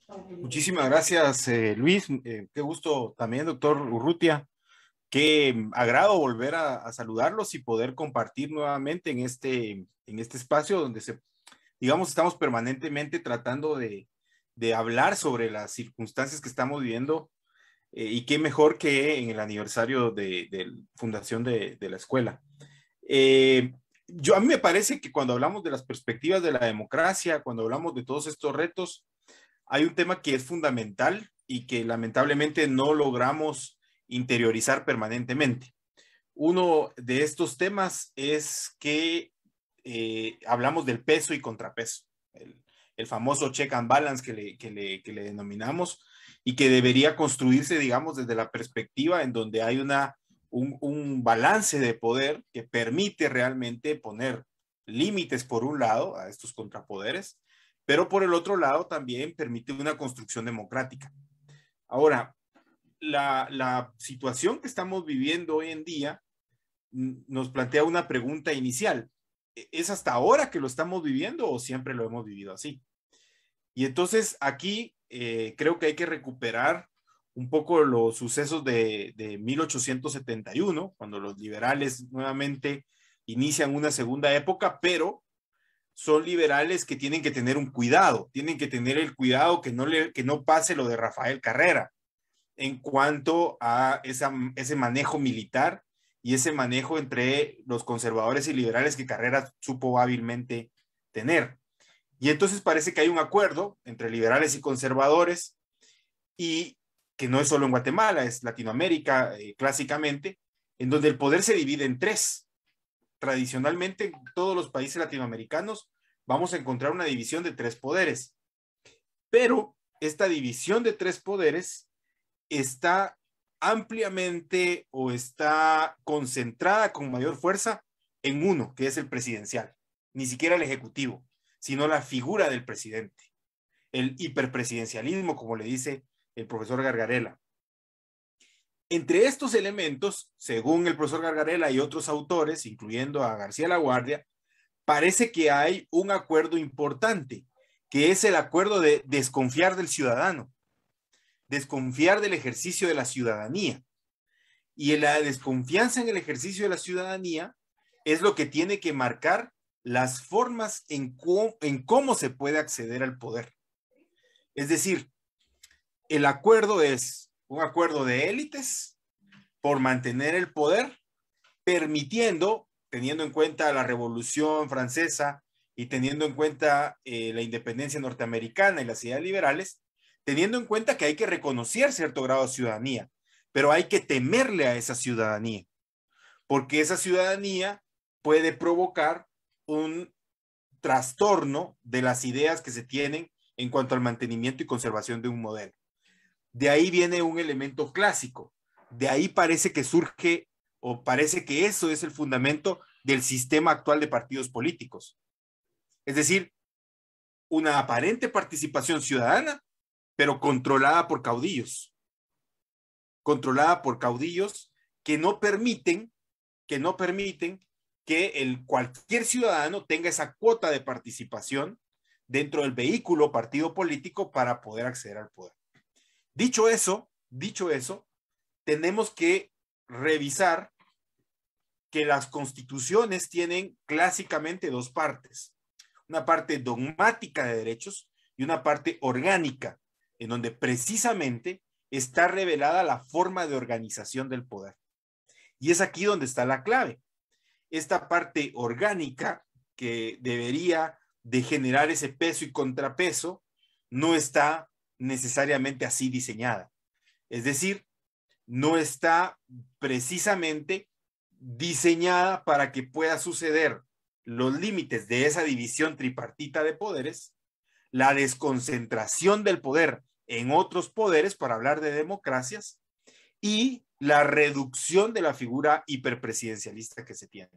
Muchísimas gracias, Luis. Qué gusto también, doctor Urrutia. Qué agrado volver a saludarlos y poder compartir nuevamente en este espacio donde digamos, estamos permanentemente tratando de hablar sobre las circunstancias que estamos viviendo, y qué mejor que en el aniversario de fundación de la escuela. Eh, a mí me parece que cuando hablamos de las perspectivas de la democracia, cuando hablamos de todos estos retos, hay un tema que es fundamental y que lamentablemente no logramos interiorizar permanentemente. Uno de estos temas es que hablamos del peso y contrapeso, el famoso check and balance que le denominamos, y que debería construirse, digamos, desde la perspectiva en donde hay un balance de poder que permite realmente poner límites por un lado a estos contrapoderes, pero por el otro lado también permite una construcción democrática. Ahora, la situación que estamos viviendo hoy en día nos plantea una pregunta inicial. ¿Es hasta ahora que lo estamos viviendo o siempre lo hemos vivido así? Y entonces aquí creo que hay que recuperar un poco los sucesos de 1871, cuando los liberales nuevamente inician una segunda época, pero son liberales que tienen que tener un cuidado, tienen que tener el cuidado que no pase lo de Rafael Carrera en cuanto a ese manejo militar y ese manejo entre los conservadores y liberales que Carrera supo hábilmente tener. Y entonces parece que hay un acuerdo entre liberales y conservadores, y que no es solo en Guatemala, es Latinoamérica, clásicamente, en donde el poder se divide en tres. Tradicionalmente, en todos los países latinoamericanos vamos a encontrar una división de tres poderes, pero esta división de tres poderes está ampliamente o está concentrada con mayor fuerza en uno, que es el presidencial, ni siquiera el ejecutivo, sino la figura del presidente, el hiperpresidencialismo, como le dice el profesor Gargarella. Entre estos elementos, según el profesor Gargarella y otros autores, incluyendo a García Laguardia, parece que hay un acuerdo importante, que es el acuerdo de desconfiar del ciudadano, desconfiar del ejercicio de la ciudadanía. Y la desconfianza en el ejercicio de la ciudadanía es lo que tiene que marcar las formas en cómo se puede acceder al poder. Es decir, el acuerdo es un acuerdo de élites por mantener el poder, permitiendo, teniendo en cuenta la Revolución Francesa y teniendo en cuenta la independencia norteamericana y las ideas liberales, teniendo en cuenta que hay que reconocer cierto grado de ciudadanía, pero hay que temerle a esa ciudadanía, porque esa ciudadanía puede provocar un trastorno de las ideas que se tienen en cuanto al mantenimiento y conservación de un modelo. De ahí viene un elemento clásico, de ahí parece que surge o parece que eso es el fundamento del sistema actual de partidos políticos. Es decir, una aparente participación ciudadana, pero controlada por caudillos que no permiten que cualquier ciudadano tenga esa cuota de participación dentro del vehículo partido político para poder acceder al poder. Dicho eso, tenemos que revisar que las constituciones tienen clásicamente dos partes: una parte dogmática de derechos y una parte orgánica, en donde precisamente está revelada la forma de organización del poder. Y es aquí donde está la clave. Esta parte orgánica que debería de generar ese peso y contrapeso no está necesariamente así diseñada. Es decir, no está precisamente diseñada para que pueda suceder los límites de esa división tripartita de poderes, la desconcentración del poder en otros poderes, para hablar de democracias, y la reducción de la figura hiperpresidencialista que se tiene.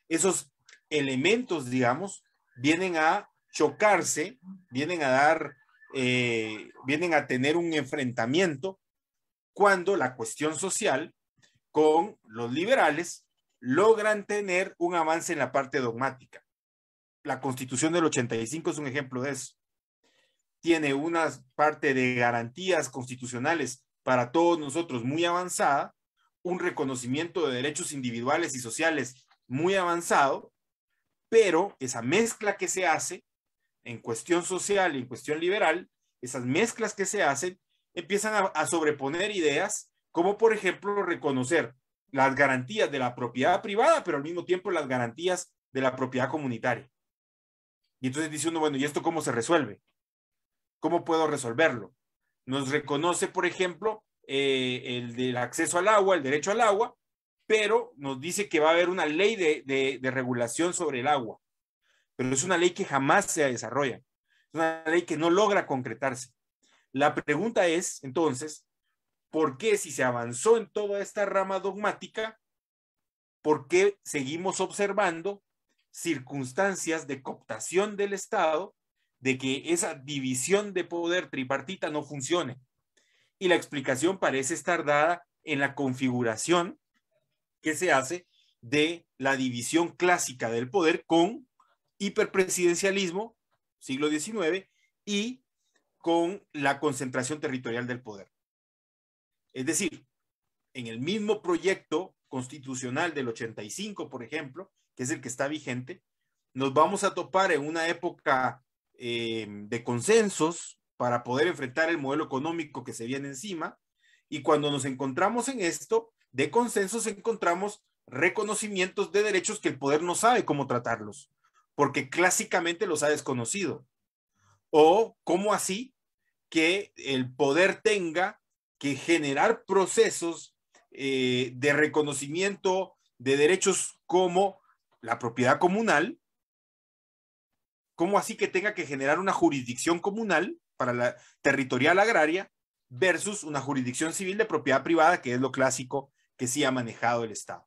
Esos elementos, digamos, vienen a chocarse, vienen a tener un enfrentamiento cuando la cuestión social con los liberales logran tener un avance en la parte dogmática. La Constitución del 85 es un ejemplo de eso. tiene una parte de garantías constitucionales para todos nosotros muy avanzada, un reconocimiento de derechos individuales y sociales muy avanzado, pero esa mezcla que se hace en cuestión social y en cuestión liberal, esas mezclas que se hacen empiezan a sobreponer ideas como, por ejemplo, reconocer las garantías de la propiedad privada, pero al mismo tiempo las garantías de la propiedad comunitaria. Y entonces dice uno, bueno, ¿y esto cómo se resuelve? ¿Cómo puedo resolverlo? Nos reconoce, por ejemplo, el del acceso al agua, el derecho al agua, pero nos dice que va a haber una ley de regulación sobre el agua. Pero es una ley que jamás se desarrolla. Es una ley que no logra concretarse. La pregunta es, entonces, ¿por qué si se avanzó en toda esta rama dogmática, por qué seguimos observando circunstancias de cooptación del Estado, de que esa división de poder tripartita no funcione? Y la explicación parece estar dada en la configuración que se hace de la división clásica del poder con hiperpresidencialismo, siglo XIX, y con la concentración territorial del poder. Es decir, en el mismo proyecto constitucional del 85, por ejemplo, que es el que está vigente, nos vamos a topar en una época de consensos para poder enfrentar el modelo económico que se viene encima, y cuando nos encontramos en esto, de consensos encontramos reconocimientos de derechos que el poder no sabe cómo tratarlos, porque clásicamente los ha desconocido. O cómo así que el poder tenga que generar procesos de reconocimiento de derechos como la propiedad comunal, cómo así que tenga que generar una jurisdicción comunal para la territorial agraria versus una jurisdicción civil de propiedad privada, que es lo clásico que sí ha manejado el Estado.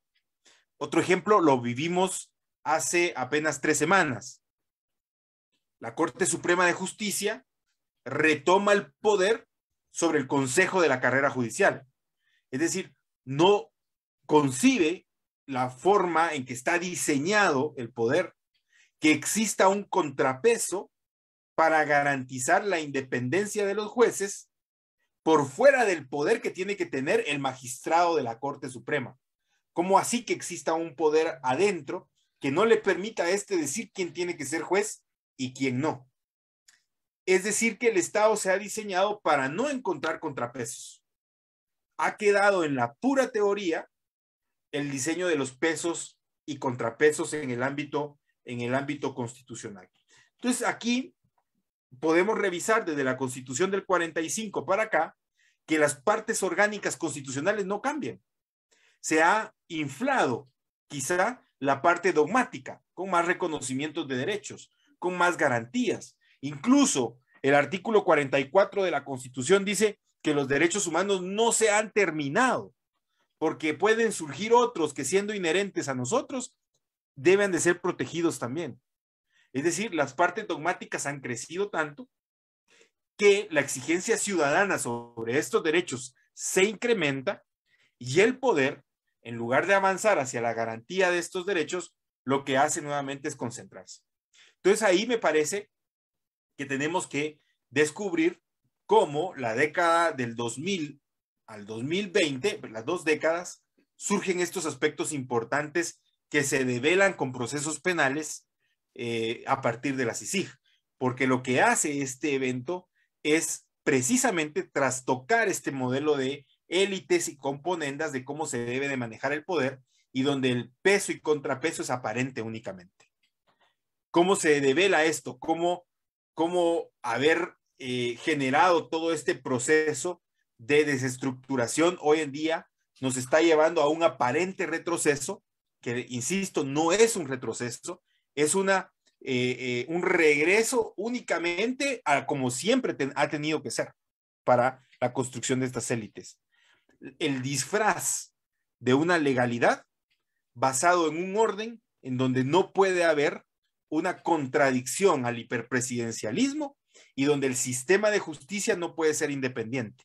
Otro ejemplo lo vivimos hace apenas 3 semanas. La Corte Suprema de Justicia retoma el poder sobre el Consejo de la Carrera Judicial. Es decir, no concibe la forma en que está diseñado el poder, que exista un contrapeso para garantizar la independencia de los jueces por fuera del poder que tiene que tener el magistrado de la Corte Suprema. ¿Cómo así que exista un poder adentro que no le permita a este decir quién tiene que ser juez y quién no? Es decir, que el Estado se ha diseñado para no encontrar contrapesos. Ha quedado en la pura teoría el diseño de los pesos y contrapesos en el ámbito constitucional. Entonces, aquí podemos revisar desde la Constitución del 45 para acá que las partes orgánicas constitucionales no cambian. Se ha inflado quizá la parte dogmática, con más reconocimientos de derechos, con más garantías. Incluso el artículo 44 de la Constitución dice que los derechos humanos no se han terminado, porque pueden surgir otros que, siendo inherentes a nosotros, deben de ser protegidos también. Es decir, las partes dogmáticas han crecido tanto que la exigencia ciudadana sobre estos derechos se incrementa y el poder, en lugar de avanzar hacia la garantía de estos derechos, lo que hace nuevamente es concentrarse. Entonces ahí me parece que tenemos que descubrir cómo la década del 2000 al 2020, las 2 décadas, surgen estos aspectos importantes que se develan con procesos penales a partir de la CICIG, porque lo que hace este evento es precisamente trastocar este modelo de élites y componendas de cómo se debe de manejar el poder y donde el peso y contrapeso es aparente únicamente. ¿Cómo se devela esto? ¿Cómo haber generado todo este proceso de desestructuración hoy en día nos está llevando a un aparente retroceso, que insisto, no es un retroceso, es un regreso únicamente a como siempre ha tenido que ser para la construcción de estas élites. El disfraz de una legalidad basado en un orden en donde no puede haber una contradicción al hiperpresidencialismo y donde el sistema de justicia no puede ser independiente,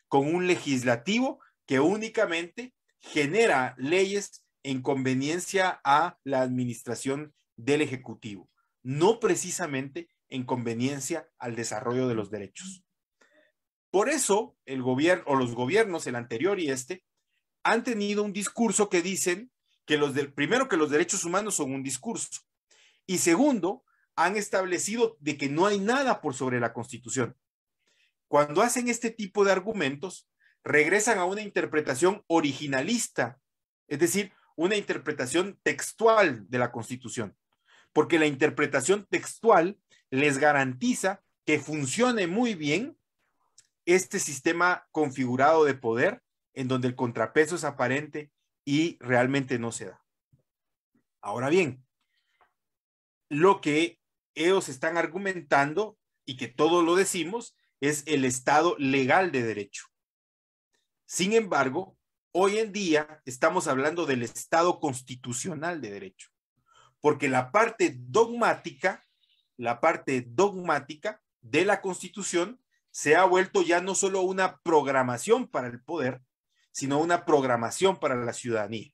con un legislativo que únicamente genera leyes en conveniencia a la administración del Ejecutivo, no precisamente en conveniencia al desarrollo de los derechos. Por eso el gobierno o los gobiernos, el anterior y este, han tenido un discurso que dicen que primero que los derechos humanos son un discurso y segundo, han establecido de que no hay nada por sobre la Constitución. Cuando hacen este tipo de argumentos, regresan a una interpretación originalista, es decir, una interpretación textual de la Constitución, porque la interpretación textual les garantiza que funcione muy bien este sistema configurado de poder en donde el contrapeso es aparente y realmente no se da. Ahora bien, lo que ellos están argumentando y que todos lo decimos es el Estado legal de derecho. Sin embargo, hoy en día estamos hablando del Estado constitucional de derecho, porque la parte dogmática de la Constitución se ha vuelto ya no solo una programación para el poder, sino una programación para la ciudadanía.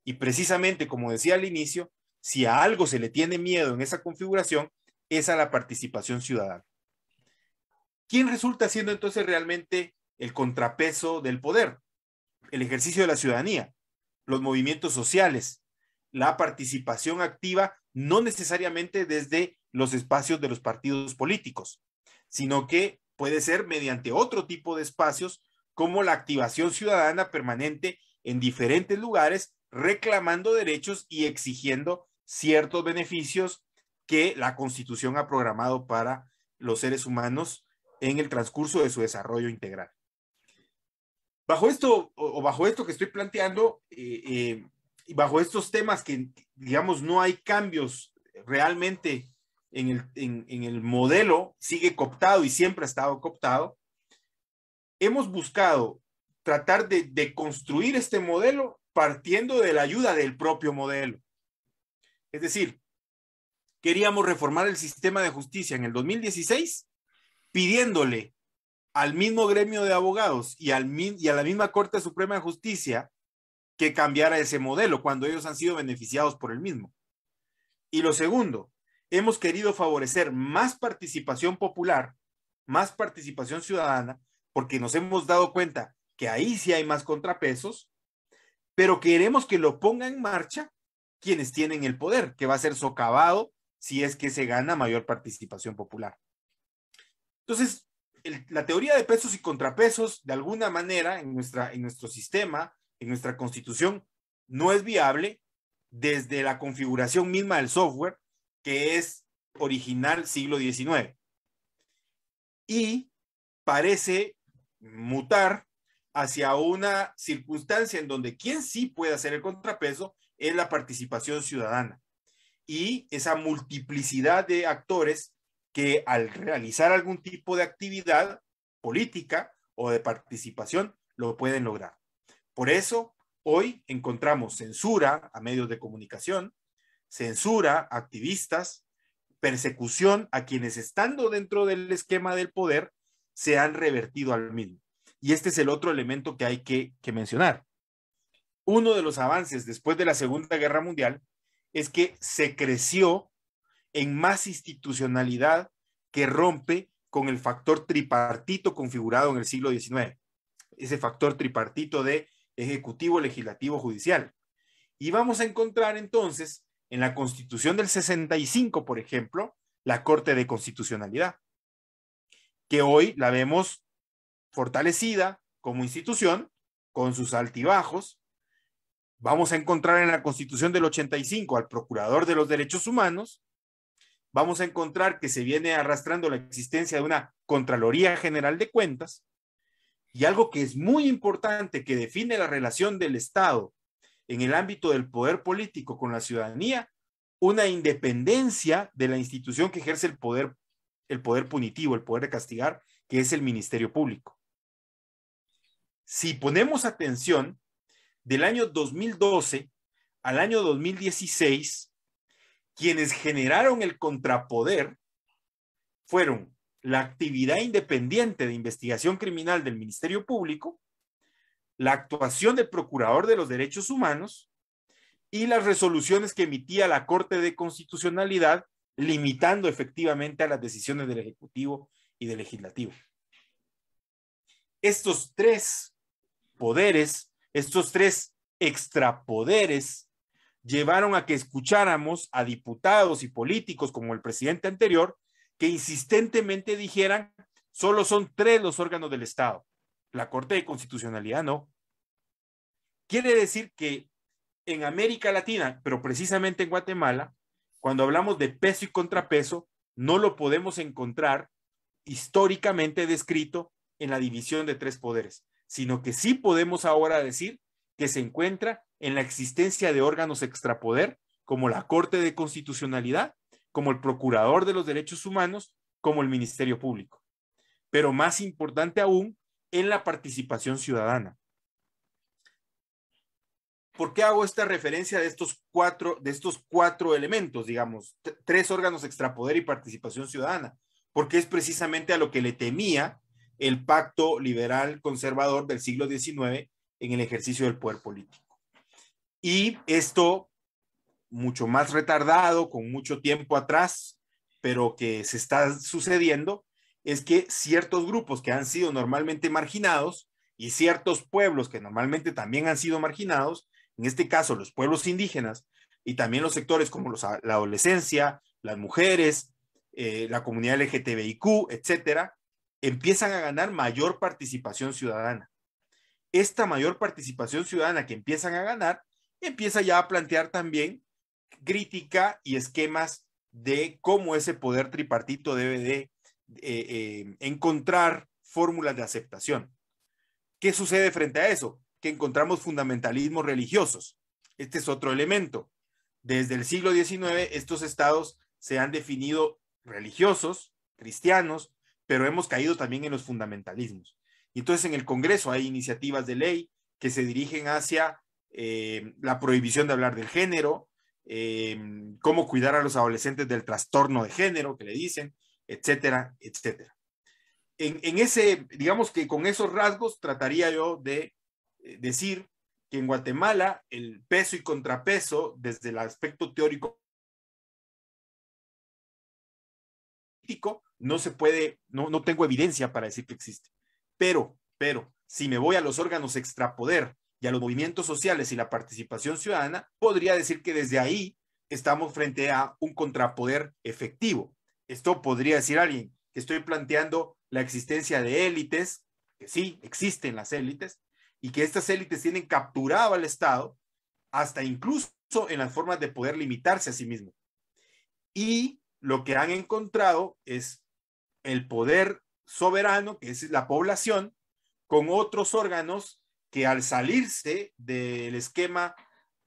Y precisamente, como decía al inicio, si a algo se le tiene miedo en esa configuración, es a la participación ciudadana. ¿Quién resulta siendo entonces realmente el contrapeso del poder? El ejercicio de la ciudadanía, los movimientos sociales, la participación activa, no necesariamente desde los espacios de los partidos políticos, sino que puede ser mediante otro tipo de espacios como la activación ciudadana permanente en diferentes lugares, reclamando derechos y exigiendo ciertos beneficios que la Constitución ha programado para los seres humanos en el transcurso de su desarrollo integral. Bajo esto, bajo esto que estoy planteando, y bajo estos temas que, digamos, no hay cambios realmente en el modelo, sigue cooptado y siempre ha estado cooptado, hemos buscado tratar de construir este modelo partiendo de la ayuda del propio modelo. Es decir, queríamos reformar el sistema de justicia en el 2016, pidiéndole al mismo gremio de abogados y a la misma Corte Suprema de Justicia que cambiara ese modelo cuando ellos han sido beneficiados por el mismo. Y lo segundo, hemos querido favorecer más participación popular, más participación ciudadana, porque nos hemos dado cuenta que ahí sí hay más contrapesos, pero queremos que lo ponga en marcha quienes tienen el poder, que va a ser socavado si es que se gana mayor participación popular. Entonces, la teoría de pesos y contrapesos, de alguna manera, en nuestro sistema, en nuestra constitución, no es viable desde la configuración misma del software, que es original siglo XIX. Y parece mutar hacia una circunstancia en donde quien sí puede hacer el contrapeso es la participación ciudadana. Y esa multiplicidad de actores que al realizar algún tipo de actividad política o de participación lo pueden lograr. Por eso, hoy encontramos censura a medios de comunicación, censura a activistas, persecución a quienes estando dentro del esquema del poder se han revertido al mismo. Y este es el otro elemento que hay que mencionar. Uno de los avances después de la Segunda Guerra Mundial es que se creció en más institucionalidad que rompe con el factor tripartito configurado en el siglo XIX. Ese factor tripartito de ejecutivo, legislativo, judicial. Y vamos a encontrar entonces en la Constitución del 65, por ejemplo, la Corte de Constitucionalidad, que hoy la vemos fortalecida como institución, con sus altibajos. Vamos a encontrar en la Constitución del 85 al Procurador de los Derechos Humanos. Vamos a encontrar que se viene arrastrando la existencia de una Contraloría General de Cuentas. Y algo que es muy importante, que define la relación del Estado en el ámbito del poder político con la ciudadanía, una independencia de la institución que ejerce el poder punitivo, el poder de castigar, que es el Ministerio Público. Si ponemos atención, del año 2012 al año 2016, quienes generaron el contrapoder fueron la actividad independiente de investigación criminal del Ministerio Público, la actuación del Procurador de los Derechos Humanos y las resoluciones que emitía la Corte de Constitucionalidad limitando efectivamente a las decisiones del Ejecutivo y del Legislativo. Estos tres poderes, estos tres extrapoderes, llevaron a que escucháramos a diputados y políticos como el presidente anterior que insistentemente dijeran: solo son tres los órganos del Estado, la Corte de Constitucionalidad no. Quiere decir que en América Latina, pero precisamente en Guatemala, cuando hablamos de peso y contrapeso, no lo podemos encontrar históricamente descrito en la división de tres poderes, sino que sí podemos ahora decir que se encuentra en la existencia de órganos extrapoder, como la Corte de Constitucionalidad, como el Procurador de los Derechos Humanos, como el Ministerio Público. Pero más importante aún, en la participación ciudadana. ¿Por qué hago esta referencia de estos cuatro elementos, digamos, tres órganos extrapoder y participación ciudadana? Porque es precisamente a lo que le temía el pacto liberal conservador del siglo XIX en el ejercicio del poder político. Y esto, mucho más retardado, con mucho tiempo atrás, pero que se está sucediendo, es que ciertos grupos que han sido normalmente marginados y ciertos pueblos que normalmente también han sido marginados, en este caso los pueblos indígenas y también los sectores como la adolescencia, las mujeres, la comunidad LGTBIQ, etcétera, empiezan a ganar mayor participación ciudadana. Esta mayor participación ciudadana que empiezan a ganar, empieza ya a plantear también crítica y esquemas de cómo ese poder tripartito debe de encontrar fórmulas de aceptación. ¿Qué sucede frente a eso? Que encontramos fundamentalismos religiosos. Este es otro elemento. Desde el siglo XIX, estos estados se han definido religiosos, cristianos, pero hemos caído también en los fundamentalismos. Y entonces en el Congreso hay iniciativas de ley que se dirigen hacia la prohibición de hablar del género, cómo cuidar a los adolescentes del trastorno de género, que le dicen, etcétera, etcétera. En ese, digamos que con esos rasgos trataría yo de decir que en Guatemala el peso y contrapeso desde el aspecto teórico no se puede, no tengo evidencia para decir que existe. Pero, si me voy a los órganos extrapoder y a los movimientos sociales y la participación ciudadana, podría decir que desde ahí estamos frente a un contrapoder efectivo. Esto podría decir alguien que estoy planteando la existencia de élites, que sí, existen las élites, y que estas élites tienen capturado al Estado, hasta incluso en las formas de poder limitarse a sí mismo. Y lo que han encontrado es el poder soberano, que es la población, con otros órganos que al salirse del esquema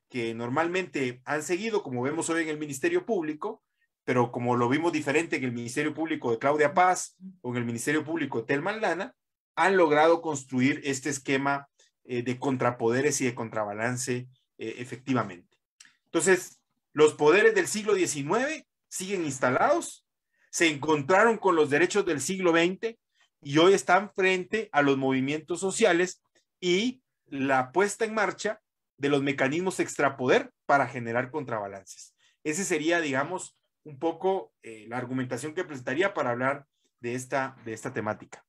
que normalmente han seguido, como vemos hoy en el Ministerio Público, pero como lo vimos diferente en el Ministerio Público de Claudia Paz o en el Ministerio Público de Telman Lana, han logrado construir este esquema de contrapoderes y de contrabalance efectivamente. Entonces, los poderes del siglo XIX siguen instalados, se encontraron con los derechos del siglo XX y hoy están frente a los movimientos sociales y la puesta en marcha de los mecanismos extrapoder para generar contrabalances. Ese sería, digamos, un poco la argumentación que presentaría para hablar de esta temática.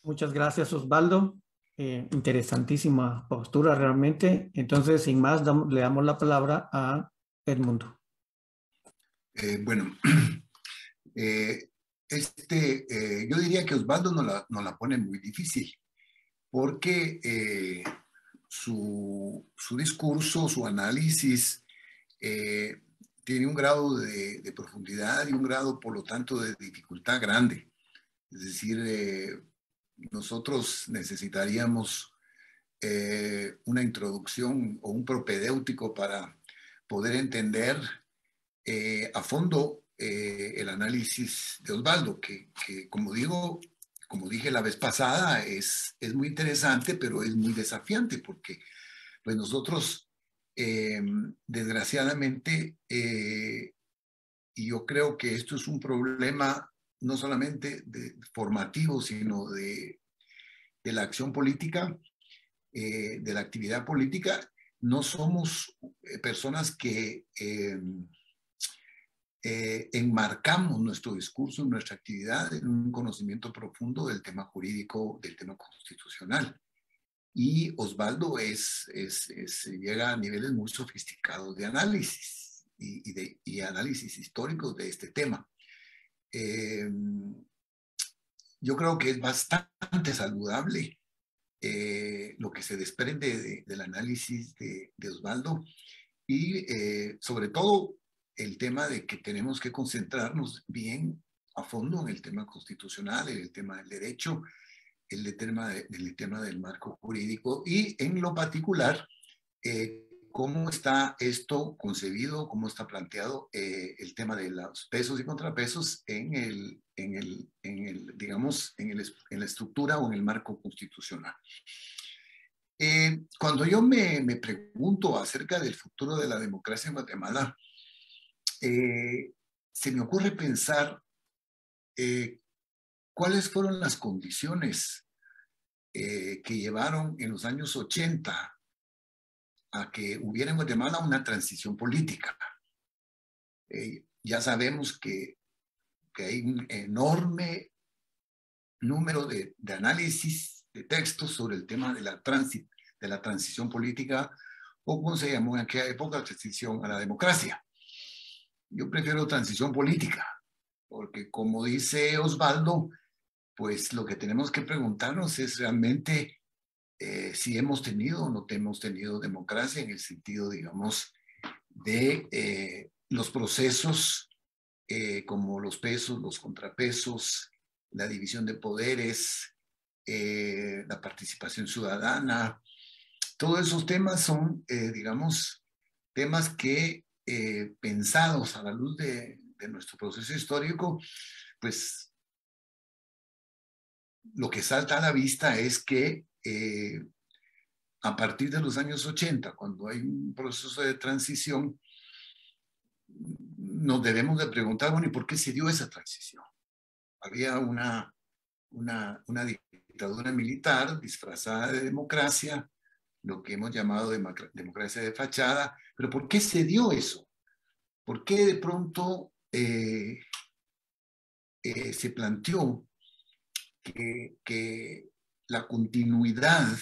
Muchas gracias, Osvaldo. Interesantísima postura realmente. Entonces, sin más, le damos la palabra a Edmundo. Bueno, yo diría que Osvaldo nos la pone muy difícil, porque su discurso, su análisis, tiene un grado de profundidad y un grado, por lo tanto, de dificultad grande. Es decir, nosotros necesitaríamos una introducción o un propedéutico para poder entender a fondo el análisis de Osvaldo, que como dije la vez pasada, es muy interesante, pero es muy desafiante, porque pues nosotros, desgraciadamente, y yo creo que esto es un problema no solamente formativo, sino de la acción política, de la actividad política, no somos personas que enmarcamos nuestro discurso, nuestra actividad en un conocimiento profundo del tema jurídico, del tema constitucional. Y Osvaldo llega a niveles muy sofisticados de análisis y análisis históricos de este tema. Yo creo que es bastante saludable lo que se desprende del análisis de Osvaldo y sobre todo el tema de que tenemos que concentrarnos bien a fondo en el tema constitucional, en el tema del derecho, en el tema del marco jurídico y en lo particular cómo está esto concebido, cómo está planteado el tema de los pesos y contrapesos en la estructura o en el marco constitucional. Cuando yo me pregunto acerca del futuro de la democracia en Guatemala, se me ocurre pensar cuáles fueron las condiciones que llevaron en los años 80 a que hubiera en Guatemala una transición política. Ya sabemos que hay un enorme número de análisis de textos sobre el tema de la transición política, o como se llamó en aquella época, transición a la democracia. Yo prefiero transición política, porque como dice Osvaldo, pues lo que tenemos que preguntarnos es realmente si hemos tenido o no hemos tenido democracia en el sentido, digamos, de los procesos como los pesos, los contrapesos, la división de poderes, la participación ciudadana. Todos esos temas son, digamos, temas que pensados a la luz de nuestro proceso histórico, pues lo que salta a la vista es que a partir de los años 80, cuando hay un proceso de transición, nos debemos de preguntar, bueno, ¿y por qué se dio esa transición? Había una dictadura militar disfrazada de democracia, lo que hemos llamado democracia de fachada, pero ¿por qué se dio eso? ¿Por qué de pronto se planteó que la continuidad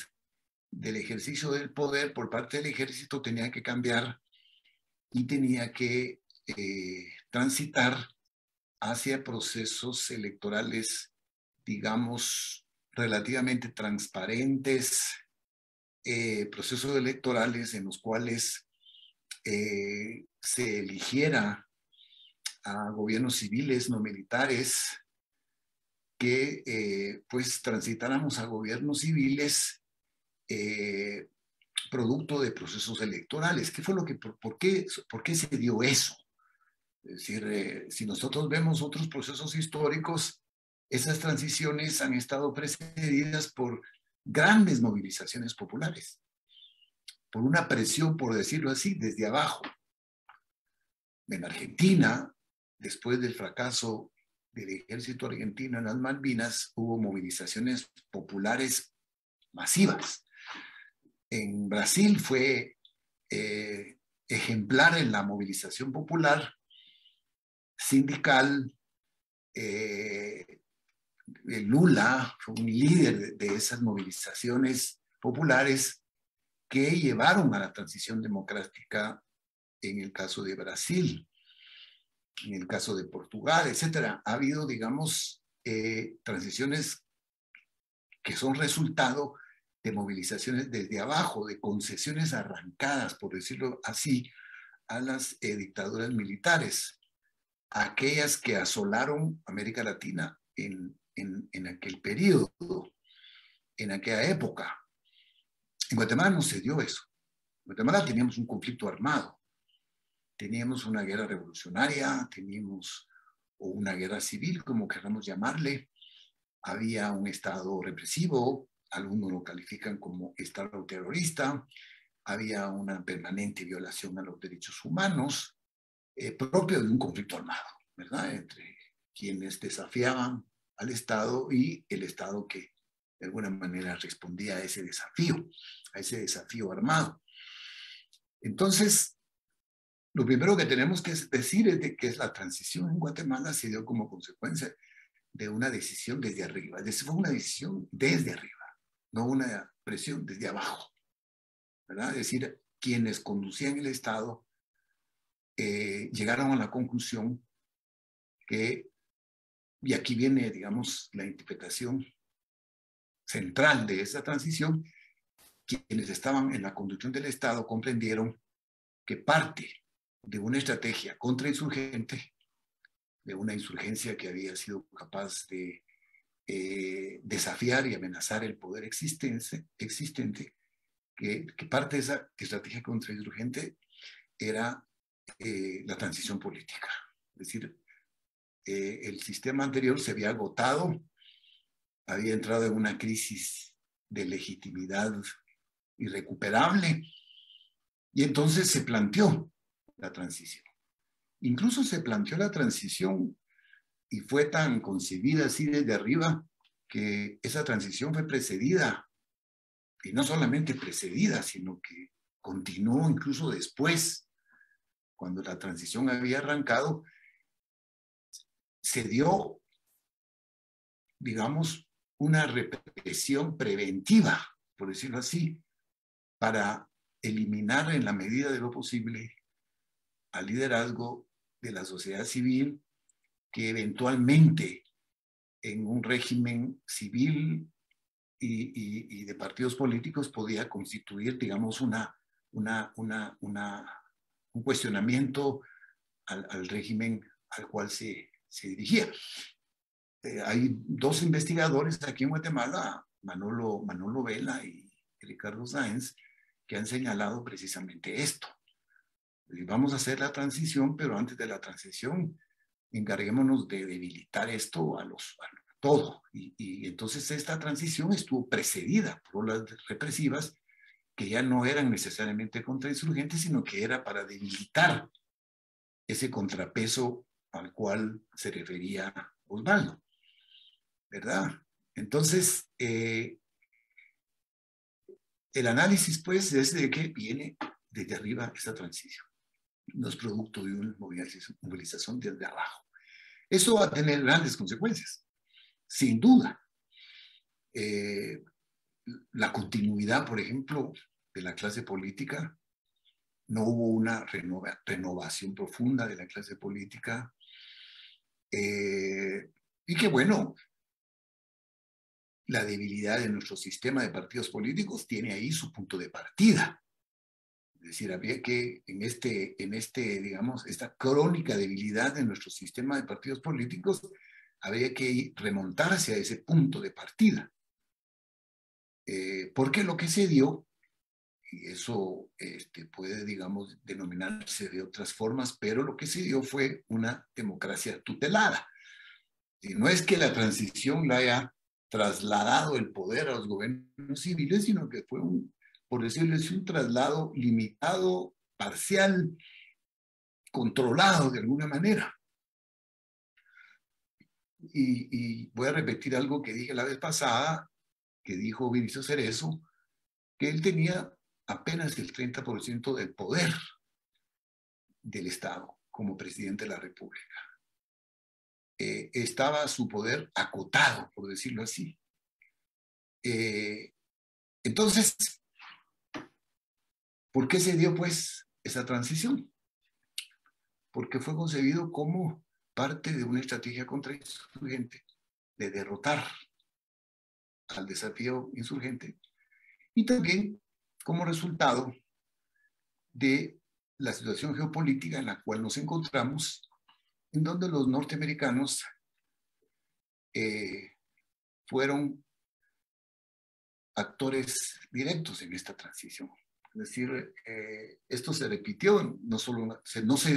del ejercicio del poder por parte del ejército tenía que cambiar y tenía que transitar hacia procesos electorales, digamos, relativamente transparentes, procesos electorales en los cuales se eligiera a gobiernos civiles, no militares, que pues transitáramos a gobiernos civiles producto de procesos electorales. ¿Qué fue lo que, por qué se dio eso? Es decir, si nosotros vemos otros procesos históricos, esas transiciones han estado precedidas por grandes movilizaciones populares, por una presión, por decirlo así, desde abajo. En Argentina, después del fracaso del ejército argentino en las Malvinas, hubo movilizaciones populares masivas. En Brasil fue ejemplar en la movilización popular sindical. Lula fue un líder de esas movilizaciones populares que llevaron a la transición democrática en el caso de Brasil, en el caso de Portugal, etcétera. Ha habido, digamos, transiciones que son resultado de movilizaciones desde abajo, de concesiones arrancadas, por decirlo así, a las dictaduras militares, aquellas que asolaron América Latina en aquel periodo, en aquella época. En Guatemala no se dio eso. En Guatemala teníamos un conflicto armado, teníamos una guerra revolucionaria, teníamos una guerra civil, como queramos llamarle, había un estado represivo, algunos lo califican como estado terrorista, había una permanente violación a los derechos humanos, propio de un conflicto armado, ¿verdad? Entre quienes desafiaban al Estado y el Estado que de alguna manera respondía a ese desafío armado. Entonces, lo primero que tenemos que decir es de que la transición en Guatemala se dio como consecuencia de una decisión desde arriba. Es decir, fue una decisión desde arriba, no una presión desde abajo, ¿verdad? Es decir, quienes conducían el Estado llegaron a la conclusión que, y aquí viene, digamos, la interpretación central de esa transición, quienes estaban en la conducción del Estado comprendieron que parte de una estrategia contrainsurgente, de una insurgencia que había sido capaz de desafiar y amenazar el poder existente, que parte de esa estrategia contrainsurgente era la transición política. Es decir, el sistema anterior se había agotado, había entrado en una crisis de legitimidad irrecuperable, y entonces se planteó la transición. Incluso se planteó la transición y fue tan concebida así desde arriba que esa transición fue precedida, y no solamente precedida, sino que continuó incluso después, cuando la transición había arrancado, se dio, digamos, una represión preventiva, por decirlo así, para eliminar en la medida de lo posible al liderazgo de la sociedad civil, que eventualmente en un régimen civil y de partidos políticos podía constituir, digamos, un cuestionamiento al régimen al cual se dirigía. Hay dos investigadores aquí en Guatemala, Manolo Vela y Ricardo Sáenz, que han señalado precisamente esto. Vamos a hacer la transición, pero antes de la transición encarguémonos de debilitar esto a todo. Y entonces esta transición estuvo precedida por las represivas, que ya no eran necesariamente contrainsurgentes, sino que era para debilitar ese contrapeso al cual se refería Osvaldo, ¿verdad? Entonces, el análisis, pues, es de que viene desde arriba esta transición. No es producto de una movilización desde abajo. Eso va a tener grandes consecuencias, sin duda. La continuidad, por ejemplo, de la clase política, no hubo una renovación profunda de la clase política, y que bueno, la debilidad de nuestro sistema de partidos políticos tiene ahí su punto de partida. Es decir, había que digamos, esta crónica debilidad de nuestro sistema de partidos políticos, habría que remontarse a ese punto de partida. Porque lo que se dio, y eso puede, digamos, denominarse de otras formas, pero lo que se dio fue una democracia tutelada. Y no es que la transición la haya trasladado el poder a los gobiernos civiles, sino que fue por decirlo así, un traslado limitado, parcial, controlado de alguna manera. Y voy a repetir algo que dije la vez pasada, que dijo Vinicio Cerezo, que él tenía apenas el 30% del poder del Estado como presidente de la República. Estaba su poder acotado, por decirlo así. Entonces, ¿por qué se dio pues esa transición? Porque fue concebido como parte de una estrategia contrainsurgente de derrotar al desafío insurgente, y también como resultado de la situación geopolítica en la cual nos encontramos, en donde los norteamericanos fueron actores directos en esta transición. Es decir, esto se repitió, no se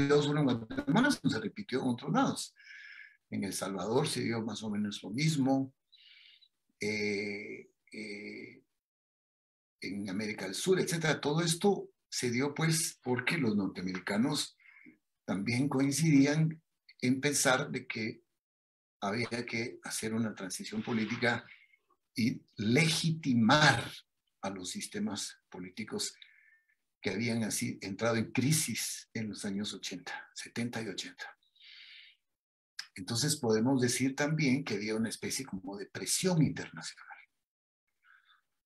dio solo en Guatemala, sino se repitió en otros lados. En El Salvador se dio más o menos lo mismo. En América del Sur, etcétera. Todo esto se dio pues porque los norteamericanos también coincidían en pensar de que había que hacer una transición política y legitimar a los sistemas políticos que habían así entrado en crisis en los años 80, 70 y 80. Entonces podemos decir también que había una especie como de presión internacional,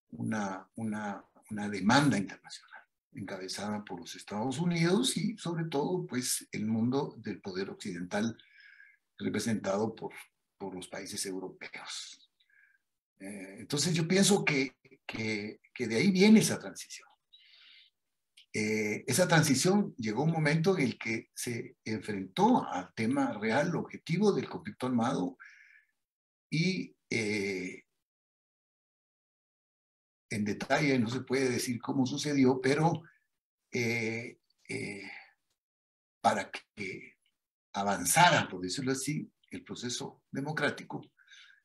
una demanda internacional encabezada por los Estados Unidos y sobre todo pues el mundo del poder occidental representado por los países europeos. Entonces yo pienso que de ahí viene esa transición. Esa transición llegó un momento en el que se enfrentó al tema real, objetivo del conflicto armado y en detalle no se puede decir cómo sucedió, pero para que avanzara, por decirlo así, el proceso democrático,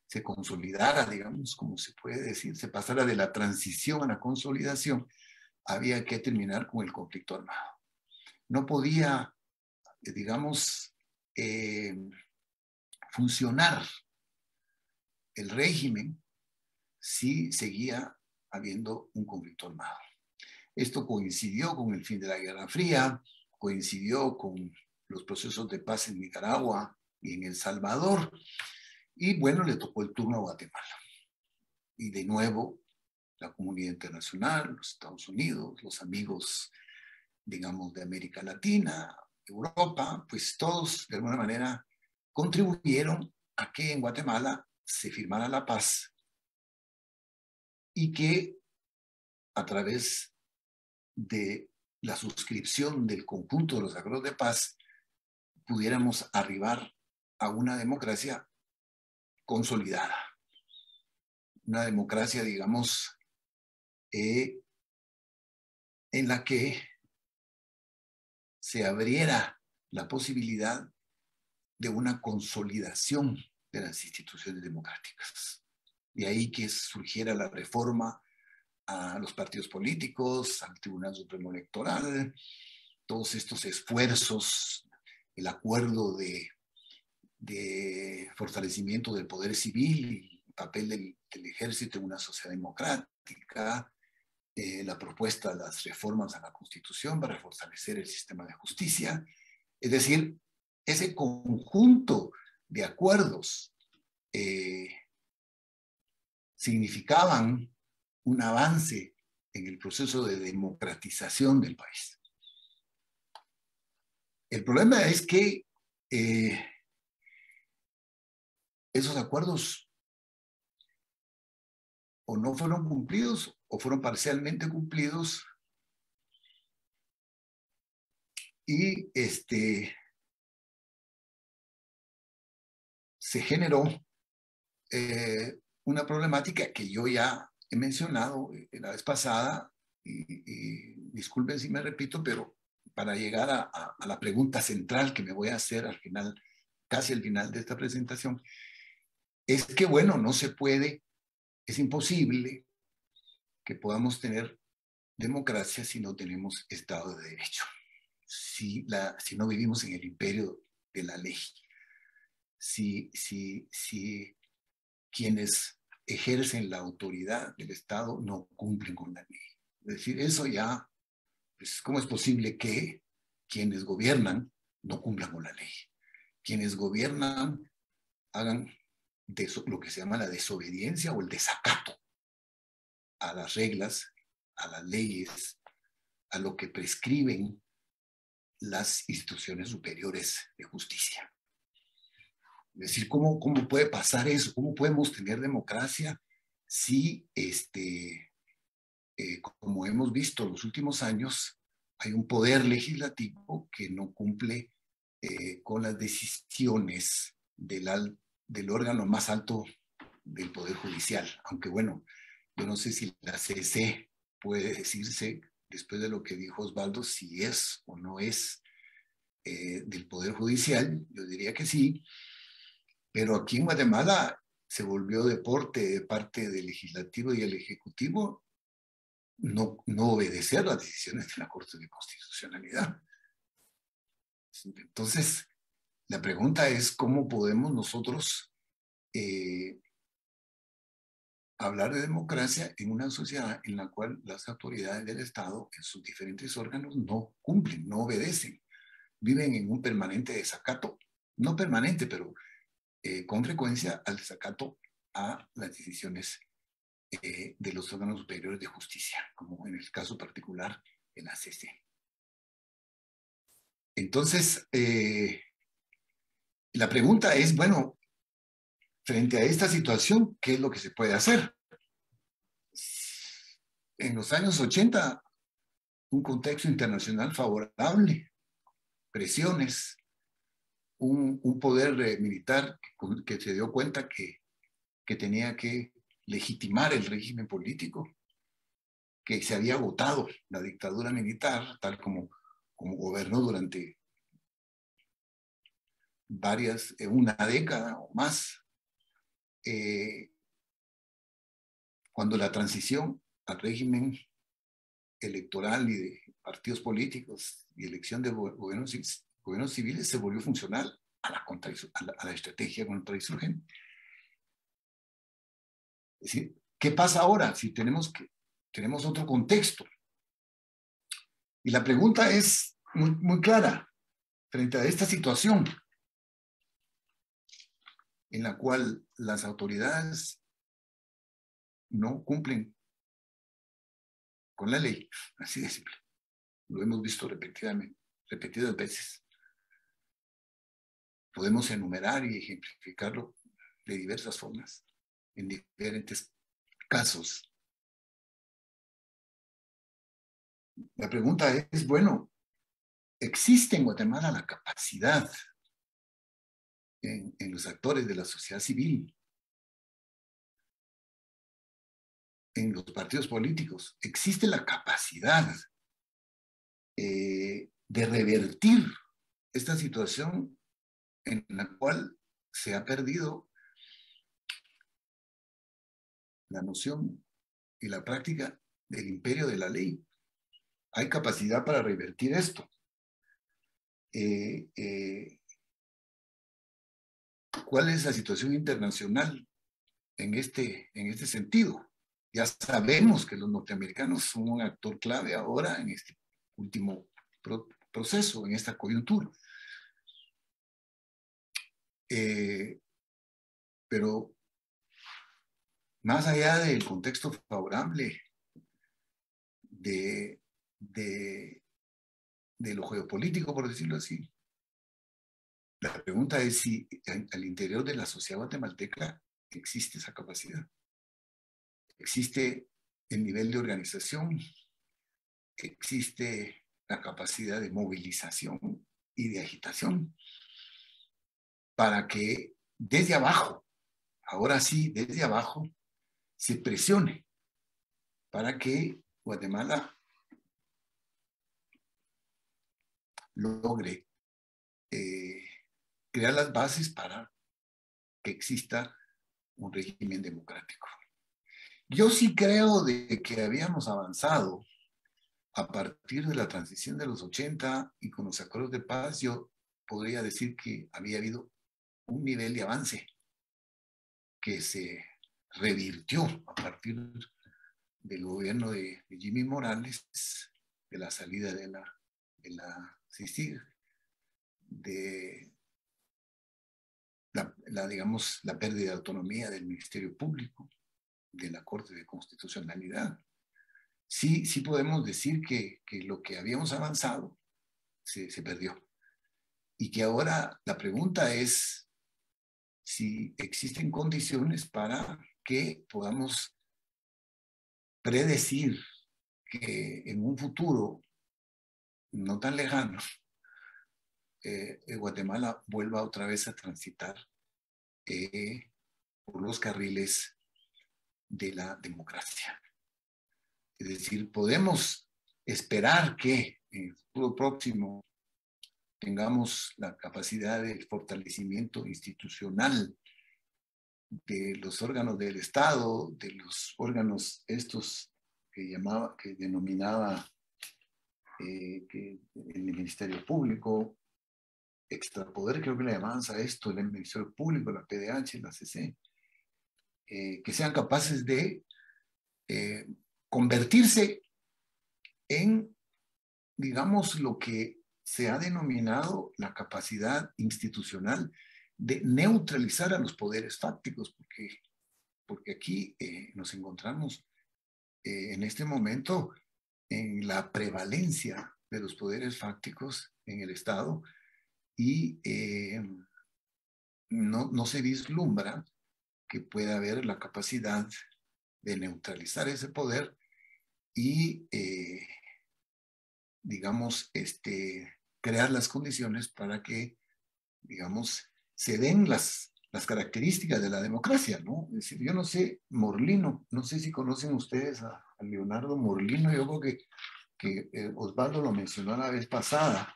se consolidara, digamos, como se puede decir, se pasara de la transición a la consolidación, había que terminar con el conflicto armado. No podía, digamos, funcionar el régimen si seguía habiendo un conflicto armado. Esto coincidió con el fin de la Guerra Fría, coincidió con los procesos de paz en Nicaragua y en El Salvador, y bueno, le tocó el turno a Guatemala. Y de nuevo, la comunidad internacional, los Estados Unidos, los amigos, digamos, de América Latina, Europa, pues todos de alguna manera contribuyeron a que en Guatemala se firmara la paz y que a través de la suscripción del conjunto de los acuerdos de paz pudiéramos arribar a una democracia consolidada. Una democracia, digamos, en la que se abriera la posibilidad de una consolidación de las instituciones democráticas. De ahí que surgiera la reforma a los partidos políticos, al Tribunal Supremo Electoral, todos estos esfuerzos, el acuerdo de fortalecimiento del poder civil, el papel del ejército en una sociedad democrática, la propuesta de las reformas a la Constitución para fortalecer el sistema de justicia. Es decir, ese conjunto de acuerdos significaban un avance en el proceso de democratización del país. El problema es que esos acuerdos o no fueron cumplidos o fueron parcialmente cumplidos y se generó una problemática que yo ya he mencionado la vez pasada y disculpen si me repito, pero para llegar a la pregunta central que me voy a hacer al final, casi al final de esta presentación, es que bueno, no se puede, es imposible que podamos tener democracia si no tenemos Estado de Derecho, si no vivimos en el imperio de la ley, si quienes ejercen la autoridad del Estado no cumplen con la ley. Es decir, eso ya, pues, ¿cómo es posible que quienes gobiernan no cumplan con la ley? Quienes gobiernan hagan lo que se llama la desobediencia o el desacato a las reglas, a las leyes, a lo que prescriben las instituciones superiores de justicia. Es decir, ¿cómo puede pasar eso? ¿Cómo podemos tener democracia si, como hemos visto en los últimos años, hay un poder legislativo que no cumple con las decisiones del órgano más alto del Poder Judicial? Aunque bueno, yo no sé si la CC puede decirse, después de lo que dijo Osvaldo, si es o no es del Poder Judicial. Yo diría que sí, pero aquí en Guatemala se volvió deporte de parte del Legislativo y el Ejecutivo no obedecer las decisiones de la Corte de Constitucionalidad. Entonces, la pregunta es cómo podemos nosotros hablar de democracia en una sociedad en la cual las autoridades del Estado en sus diferentes órganos no cumplen, no obedecen, viven en un permanente desacato, no permanente, pero con frecuencia al desacato a las decisiones de los órganos superiores de justicia, como en el caso particular en la CC. Entonces, la pregunta es, bueno, frente a esta situación, ¿qué es lo que se puede hacer? En los años 80, un contexto internacional favorable, presiones, un poder militar que se dio cuenta que tenía que legitimar el régimen político, que se había agotado la dictadura militar, tal como gobernó durante una década o más. Cuando la transición al régimen electoral y de partidos políticos y elección de gobiernos civiles se volvió funcional a la estrategia contrainsurgente. Es decir, ¿qué pasa ahora si tenemos otro contexto? Y la pregunta es muy clara frente a esta situación en la cual las autoridades no cumplen con la ley, así de simple. Lo hemos visto repetidas veces. Podemos enumerar y ejemplificarlo de diversas formas, en diferentes casos. La pregunta es, bueno, ¿existe en Guatemala la capacidad en los actores de la sociedad civil, en los partidos políticos, existe la capacidad de revertir esta situación en la cual se ha perdido la noción y la práctica del imperio de la ley? ¿Hay capacidad para revertir esto? ¿Cuál es la situación internacional en este sentido? Ya sabemos que los norteamericanos son un actor clave ahora en este último proceso, en esta coyuntura. Pero más allá del contexto favorable de lo geopolítico, por decirlo así, la pregunta es si al interior de la sociedad guatemalteca existe esa capacidad. Existe el nivel de organización, existe la capacidad de movilización y de agitación para que desde abajo, ahora sí, desde abajo, se presione para que Guatemala logre crear las bases para que exista un régimen democrático. Yo sí creo de que habíamos avanzado a partir de la transición de los 80 y con los acuerdos de paz. Yo podría decir que había habido un nivel de avance que se revirtió a partir del gobierno de Jimmy Morales, de la salida de la CICIG, de digamos, la pérdida de autonomía del Ministerio Público, de la Corte de Constitucionalidad. Sí podemos decir que lo que habíamos avanzado se perdió. Y que ahora la pregunta es si existen condiciones para que podamos predecir que en un futuro no tan lejano, Guatemala vuelva otra vez a transitar por los carriles de la democracia. Es decir, podemos esperar que en el futuro próximo tengamos la capacidad de fortalecimiento institucional de los órganos del Estado, de los órganos estos que denominaba que el Ministerio Público, extrapoder, creo que le llamaban a esto, el Ministerio Público, la PDH, la CC. que sean capaces de convertirse en, digamos, lo que se ha denominado la capacidad institucional de neutralizar a los poderes fácticos, porque aquí nos encontramos en este momento en la prevalencia de los poderes fácticos en el Estado y no se vislumbra que pueda haber la capacidad de neutralizar ese poder y, digamos, crear las condiciones para que, digamos, se den las características de la democracia, ¿no? Es decir, yo no sé, Morlino, no sé si conocen ustedes a Leonardo Morlino, yo creo que Osvaldo lo mencionó la vez pasada,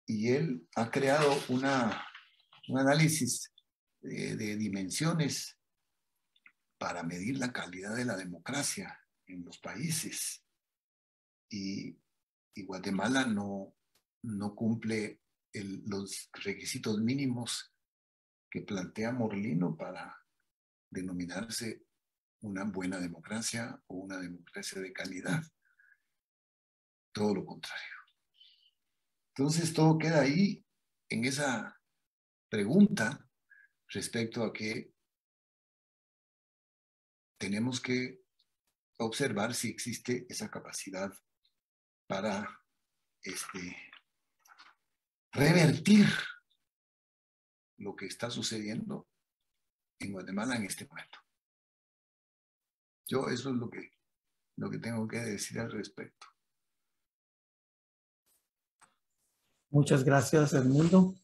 y él ha creado un análisis de dimensiones para medir la calidad de la democracia en los países. Y Guatemala no cumple los requisitos mínimos que plantea Morlino para denominarse una buena democracia o una democracia de calidad. Todo lo contrario. Entonces todo queda ahí en esa pregunta respecto a que tenemos que observar si existe esa capacidad para revertir lo que está sucediendo en Guatemala en este momento. Yo eso es lo que tengo que decir al respecto. Muchas gracias, Edmundo.